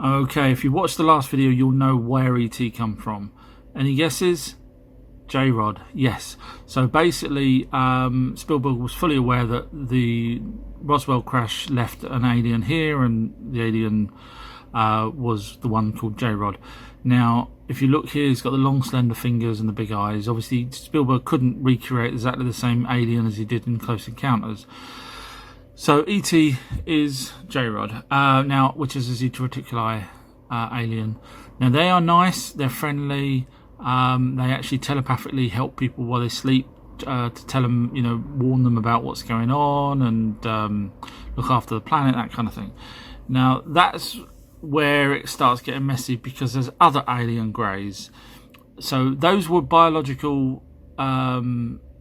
Okay, if you watched the last video, you'll know where ET come from. Any guesses? J-Rod, yes. So basically, Spielberg was fully aware that the Roswell crash left an alien here, and the alien was the one called J-Rod. Now, if you look here, he's got the long, slender fingers and the big eyes. Obviously, Spielberg couldn't recreate exactly the same alien as he did in Close Encounters. So ET is J-Rod, now, which is a Zeta Reticuli alien. Now, they are nice, they're friendly, they actually telepathically help people while they sleep, to tell them, warn them about what's going on, and look after the planet, that kind of thing. Now, that's where it starts getting messy, because there's other alien greys. So those were biological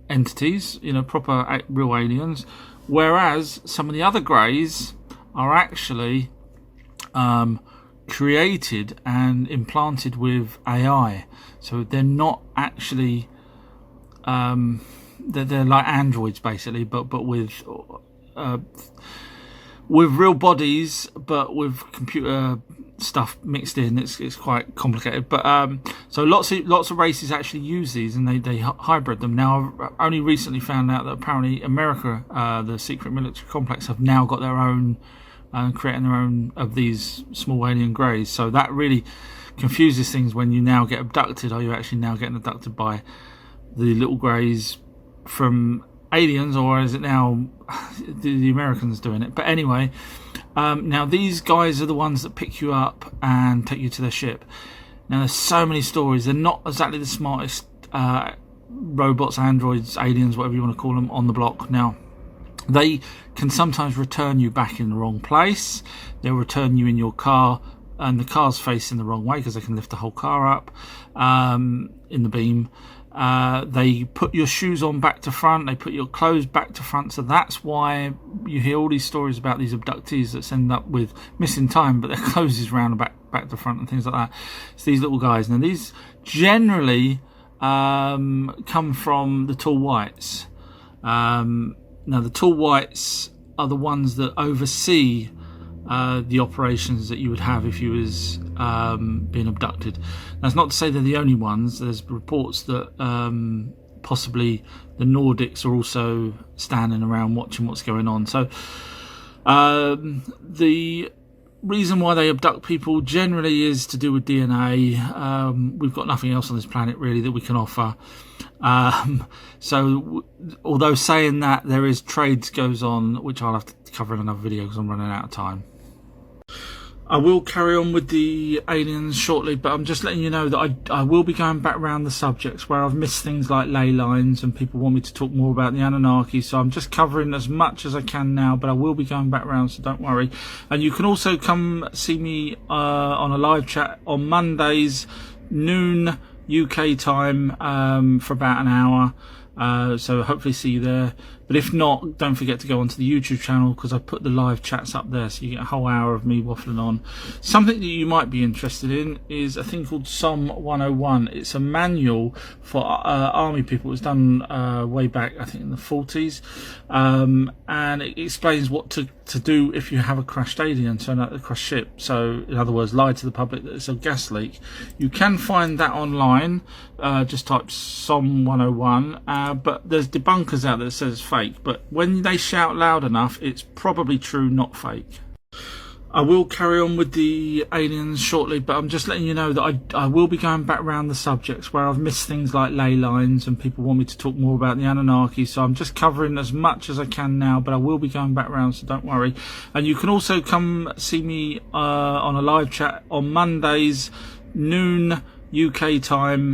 entities, proper real aliens, whereas some of the other greys are actually created and implanted with AI. So they're not actually they're like androids basically, but with real bodies, but with computer stuff mixed in. It's quite complicated, but so lots of races actually use these, and they hybrid them. Now, I've only recently found out that apparently America, the secret military complex, have now got their own, creating their own of these small alien greys. So that really confuses things when you now get abducted. Are you actually now getting abducted by the little greys from aliens, or is it now the Americans doing it? But anyway, now these guys are the ones that pick you up and take you to their ship. Now, there's so many stories. They're not exactly the smartest robots, androids, aliens, whatever you want to call them, on the block. Now, they can sometimes return you back in the wrong place. They'll return you in your car, and the car's facing the wrong way because they can lift the whole car up in the beam. They put your shoes on back to front, they put your clothes back to front. So that's why you hear all these stories about these abductees that end up with missing time, but their clothes is round and back to front and things like that. It's these little guys. Now, these generally come from the tall whites. Now, the tall whites are the ones that oversee the operations that you would have if you was being abducted. That's not to say they're the only ones. There's reports that possibly the Nordics are also standing around watching what's going on. So the reason why they abduct people generally is to do with DNA. We've got nothing else on this planet really that we can offer. So although saying that, there is trades goes on, which I'll have to cover in another video because I'm running out of time. I will carry on with the aliens shortly, but I'm just letting you know that I will be going back around the subjects where I've missed things like ley lines, and people want me to talk more about the Anunnaki. So I'm just covering as much as I can now, but I will be going back around, so don't worry. And you can also come see me on a live chat on Mondays, noon UK time, for about an hour. So hopefully see you there. But if not, don't forget to go onto the YouTube channel, because I put the live chats up there, so you get a whole hour of me waffling on. Something that you might be interested in is a thing called SOM 101. It's a manual for army people. It was done way back, I think, in the 40s, and it explains what to do if you have a crashed alien, turn out a crashed ship. So in other words, lie to the public that it's a gas leak. You can find that online. Just type SOM 101, but there's debunkers out there that says it's fake, but when they shout loud enough, it's probably true, not fake. I will carry on with the aliens shortly, but I'm just letting you know that I will be going back around the subjects where I've missed things like ley lines, and people want me to talk more about the Anunnaki. So I'm just covering as much as I can now, but I will be going back around, so don't worry. And you can also come see me on a live chat on Mondays, noon UK time,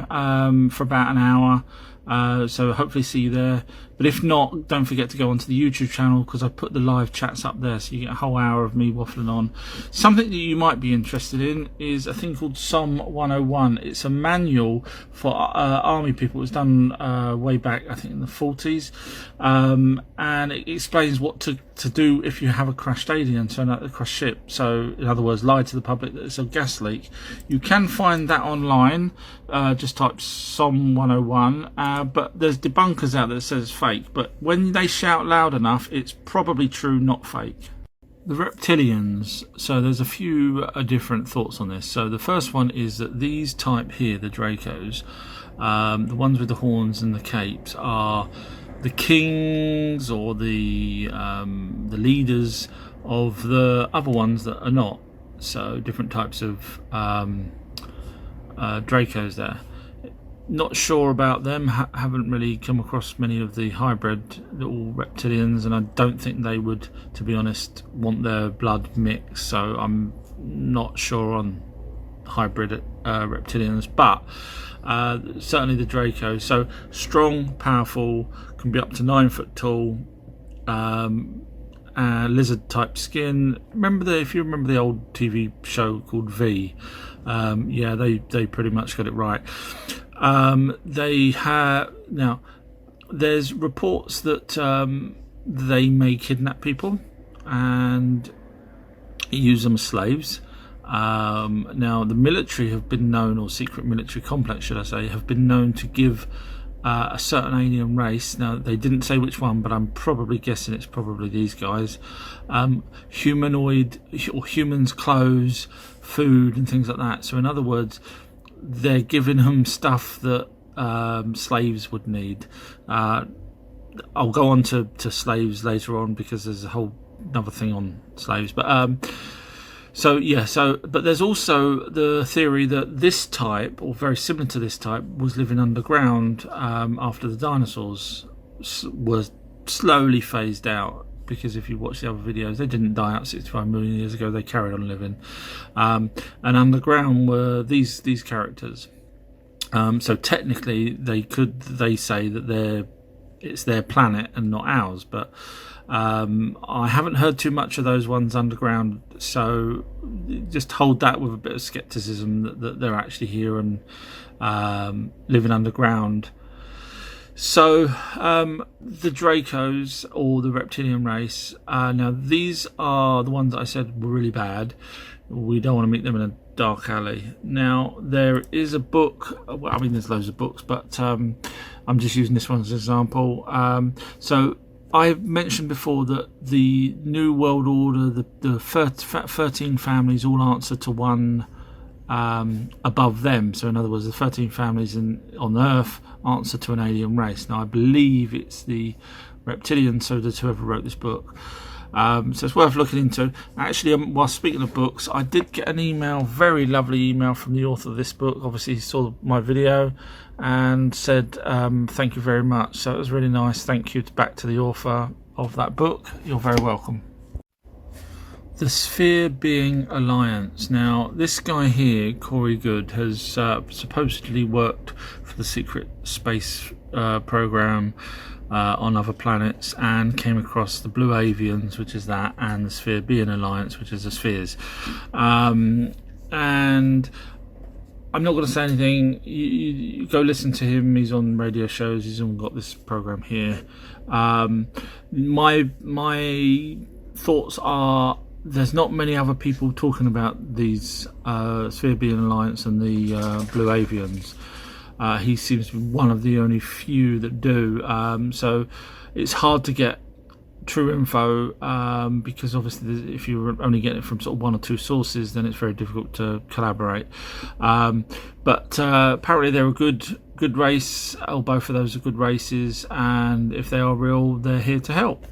for about an hour. So hopefully see you there. But if not, don't forget to go onto the YouTube channel, because I put the live chats up there, so you get a whole hour of me waffling on. Something that you might be interested in is a thing called SOM 101. It's a manual for army people. It was done way back, I think, in the 40s, and it explains what to do if you have a crashed alien, turn out a crashed ship. So in other words, lie to the public that it's a gas leak. You can find that online. Just type SOM 101, but there's debunkers out there that says it's fake, but when they shout loud enough, it's probably true, not fake. The reptilians, so there's a few different thoughts on this. So the first one is that these type here, the Dracos, the ones with the horns and the capes, are the kings or the leaders of the other ones that are not. So different types of Dracos there. Not sure about them, haven't really come across many of the hybrid little reptilians, and I don't think they would, to be honest, want their blood mixed, so I'm not sure on hybrid reptilians, but certainly the Draco. So strong, powerful, can be up to 9 foot tall, lizard type skin. If you remember the old TV show called V, yeah, they pretty much got it right. They have now. There's reports that they may kidnap people and use them as slaves. Now, the military have been known, or secret military complex, should I say, have been known to give a certain alien race. Now, they didn't say which one, but I'm probably guessing it's probably these guys. Humanoid or humans' clothes, food, and things like that. So, in other words, they're giving them stuff that slaves would need. I'll go on to slaves later on, because there's a whole another thing on slaves. But but there's also the theory that this type, or very similar to this type, was living underground after the dinosaurs were slowly phased out. Because if you watch the other videos, they didn't die out 65 million years ago. They carried on living, and underground were these characters. So technically, they say that it's their planet and not ours. But I haven't heard too much of those ones underground. So just hold that with a bit of skepticism that they're actually here and living underground. So the Dracos, or the reptilian race, now these are the ones that I said were really bad. We don't want to meet them in a dark alley. Now, there is a book, well, I mean there's loads of books, but I'm just using this one as an example. So I've mentioned before that the New World Order, the 13 families all answer to one above them. So in other words, the 13 families on Earth answer to an alien race. Now I believe it's the reptilian, so that's whoever wrote this book. So it's worth looking into. Actually, while speaking of books, I did get an email, very lovely email, from the author of this book. Obviously he saw my video and said thank you very much. So it was really nice. Thank you back to the author of that book. You're very welcome. The Sphere Being Alliance. Now, this guy here, Corey Good, has supposedly worked for the secret space program on other planets, and came across the blue avians, which is that, and the Sphere Being Alliance, which is the spheres. And I'm not going to say anything. You go listen to him. He's on radio shows. He's even got this program here. My thoughts are, there's not many other people talking about these Sphere Being Alliance and the blue avians. He seems to be one of the only few that do. So it's hard to get true info, because obviously if you're only getting it from sort of one or two sources, then it's very difficult to collaborate. But apparently they're a good race, or both of those are good races, and if they are real, they're here to help.